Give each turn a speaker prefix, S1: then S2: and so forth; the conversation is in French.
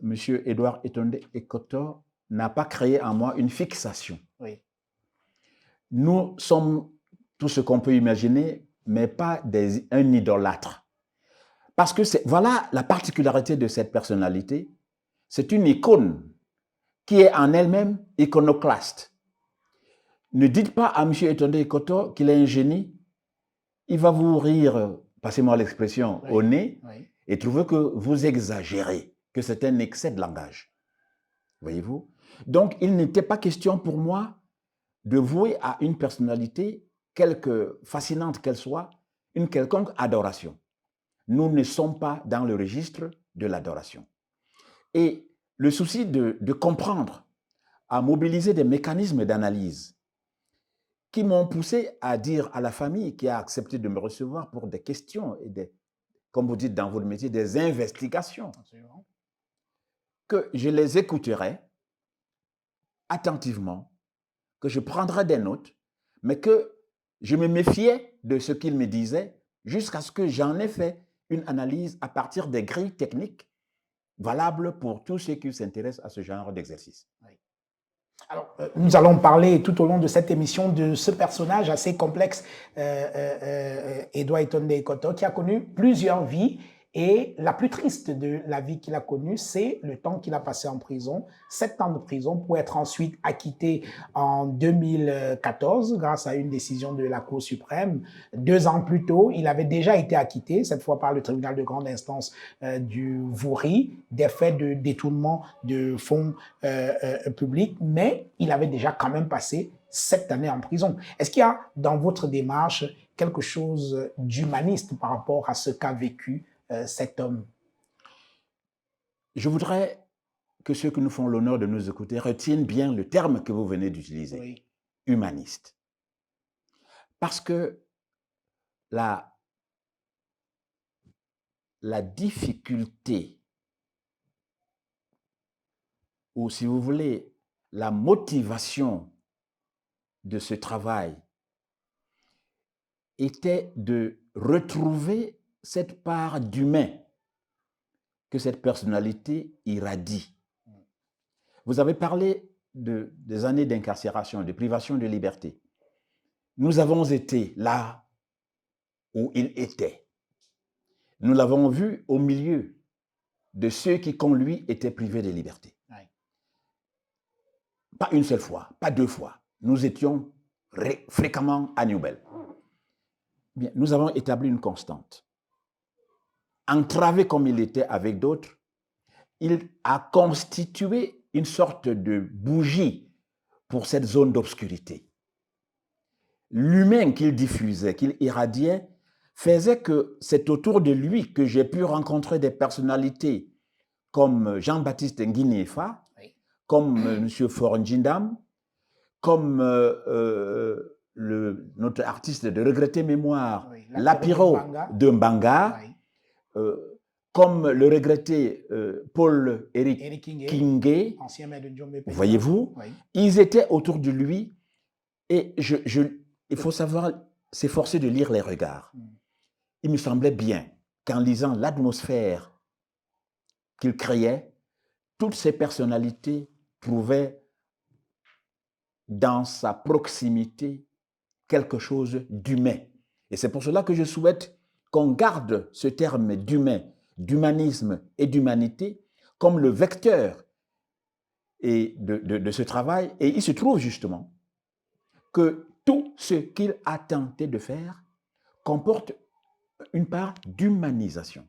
S1: Monsieur Edouard Etonde Ekoto n'a pas créé en moi une fixation.
S2: Oui.
S1: Nous sommes tout ce qu'on peut imaginer, mais pas un idolâtre. Parce que voilà la particularité de cette personnalité. C'est une icône qui est en elle-même iconoclaste. Ne dites pas à M. Etonde Ekoto qu'il est un génie. Il va vous rire, passez-moi l'expression,
S2: Oui.
S1: au nez,
S2: Oui.
S1: et trouver que vous exagérez, que c'est un excès de langage. Voyez-vous? Donc, il n'était pas question pour moi de vouer à une personnalité, quelque fascinante qu'elle soit, une quelconque adoration. Nous ne sommes pas dans le registre de l'adoration. Et le souci de comprendre a mobilisé des mécanismes d'analyse qui m'ont poussé à dire à la famille qui a accepté de me recevoir pour des questions et des, comme vous dites dans votre métier, des investigations,
S2: Absolument.
S1: que je les écouterai attentivement, que je prendrai des notes, mais que je me méfiais de ce qu'ils me disaient jusqu'à ce que j'en ai fait une analyse à partir des grilles techniques valables pour tous ceux qui s'intéressent à ce genre d'exercice.
S2: Oui. Alors, nous allons parler tout au long de cette émission de ce personnage assez complexe, Edouard Etonde Ekoto, qui a connu plusieurs vies. Et la plus triste de la vie qu'il a connue, c'est le temps qu'il a passé en prison, 7 ans de prison, pour être ensuite acquitté en 2014 grâce à une décision de la Cour suprême. 2 ans plus tôt, il avait déjà été acquitté, cette fois par le tribunal de grande instance du Vouri, des faits de détournement de fonds publics, mais il avait déjà quand même passé 7 années en prison. Est-ce qu'il y a dans votre démarche quelque chose d'humaniste par rapport à ce qu'a vécu cet homme?
S1: Je voudrais que ceux qui nous font l'honneur de nous écouter retiennent bien le terme que vous venez d'utiliser,
S2: Oui.
S1: humaniste. Parce que la difficulté, ou si vous voulez, la motivation de ce travail était de retrouver cette part d'humain que cette personnalité irradie. Vous avez parlé des années d'incarcération, de privation de liberté. Nous avons été là où il était. Nous l'avons vu au milieu de ceux qui, comme lui, étaient privés de liberté.
S2: Oui.
S1: Pas une seule fois, pas 2 fois. Nous étions fréquemment à Newbel. Bien, nous avons établi une constante. Entravé comme il était avec d'autres, il a constitué une sorte de bougie pour cette zone d'obscurité. L'humain qu'il diffusait, qu'il irradiait, faisait que c'est autour de lui que j'ai pu rencontrer des personnalités comme Jean-Baptiste Nguiniefa,
S2: Oui.
S1: comme M. Foronjindam, comme notre artiste de regrettée mémoire,
S2: Oui.
S1: Lapiro de Mbanga,
S2: Oui.
S1: comme le regretté Paul-Éric
S2: Eric
S1: Kingé,
S2: ancien maire de Djombe Penda.
S1: voyez-vous,
S2: Oui.
S1: ils étaient autour de lui et il faut savoir s'efforcer de lire les regards. Il me semblait bien qu'en lisant l'atmosphère qu'il créait, toutes ces personnalités trouvaient dans sa proximité quelque chose d'humain. Et c'est pour cela que je souhaite qu'on garde ce terme d'humain, d'humanisme et d'humanité comme le vecteur de ce travail. Et il se trouve justement que tout ce qu'il a tenté de faire comporte une part d'humanisation.